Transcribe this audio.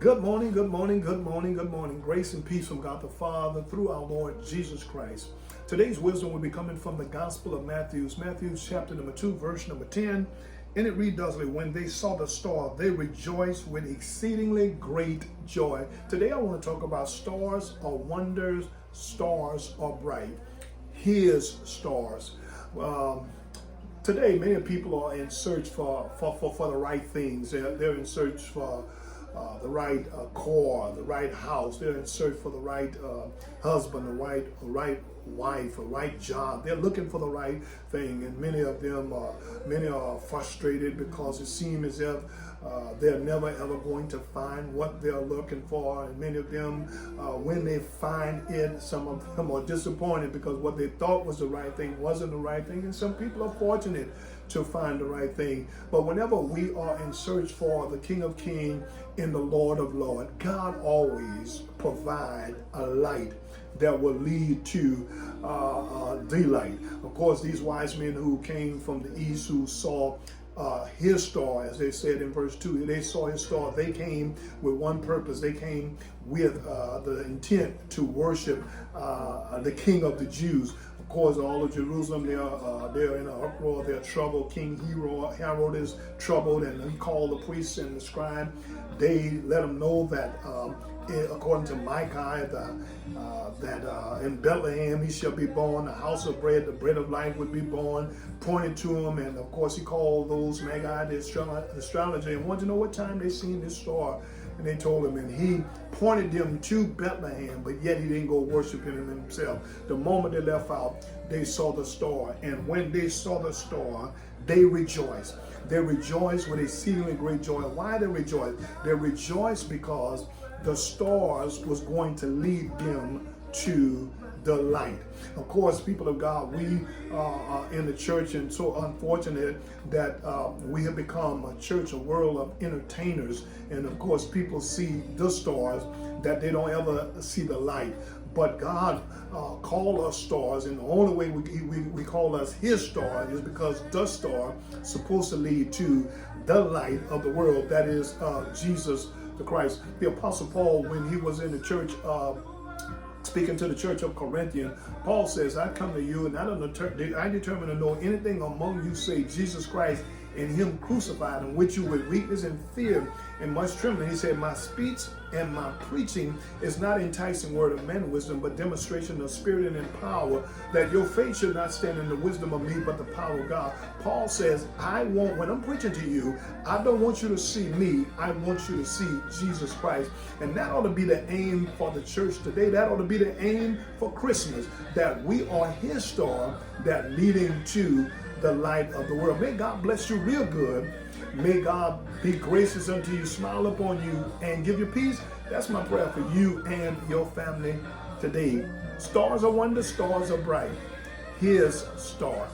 Good morning, good morning, good morning, good morning. Grace and peace from God the Father through our Lord Jesus Christ. Today's wisdom will be coming from the Gospel of Matthew, chapter number 2, verse number 10. And it reads thusly, when they saw the star, they rejoiced with exceedingly great joy. Today I want to talk about stars or wonders, stars are bright. His stars. Um, Today, many people are in search for the right things. They're in search for the right car, the right house. They're in search for the right husband, the right wife, a right job. They're looking for the right thing, and many are frustrated because it seems as if they're never ever going to find what they're looking for. And many of them, when they find it, some of them are disappointed because what they thought was the right thing wasn't the right thing. And some people are fortunate to find the right thing. But whenever we are in search for the King of Kings and the Lord of Lords, God always provide a light that will lead to delight. Of course, these wise men who came from the east, who saw his star, as they said in verse 2, they saw his star. They came with one purpose. They came with the intent to worship the King of the Jews. Of course, all of Jerusalem, they're in an uproar, they're troubled. King Herod is troubled, and he called the priests and the scribe. They let him know that according to Micah, that in Bethlehem he shall be born, the house of bread, the bread of life would be born, pointed to him. And of course he called those Magi, the astrologer, and wanted to know what time they seen this star. And they told him, and he pointed them to Bethlehem, but yet he didn't go worshiping him himself. The moment they left out, they saw the star. And when they saw the star, they rejoiced. They rejoiced with exceedingly great joy. Why they rejoiced? They rejoiced because the stars was going to lead them to the light. Of course, people of God, we are in the church, and so unfortunate that we have become a church, a world of entertainers. And of course, people see the stars that they don't ever see the light. But God called us stars, and the only way we call us his star is because the star is supposed to lead to the light of the world, that is Jesus the Christ. The Apostle Paul, when he was in the church, speaking to the church of Corinthians, Paul says, I come to you and I determine to know anything among you say Jesus Christ and him crucified, in which you with weakness and fear and much trembling. He said, my speech and my preaching is not enticing word of man wisdom, but demonstration of spirit and in power, that your faith should not stand in the wisdom of me, but the power of God. Paul says, when I'm preaching to you, I don't want you to see me, I want you to see Jesus Christ. And that ought to be the aim for the church today. That ought to be the aim for Christmas, that we are his star, that leading to the light of the world. May God bless you real good. May God be gracious unto you, smile upon you, and give you peace. That's my prayer for you and your family today. Stars are wonders, stars are bright. His star.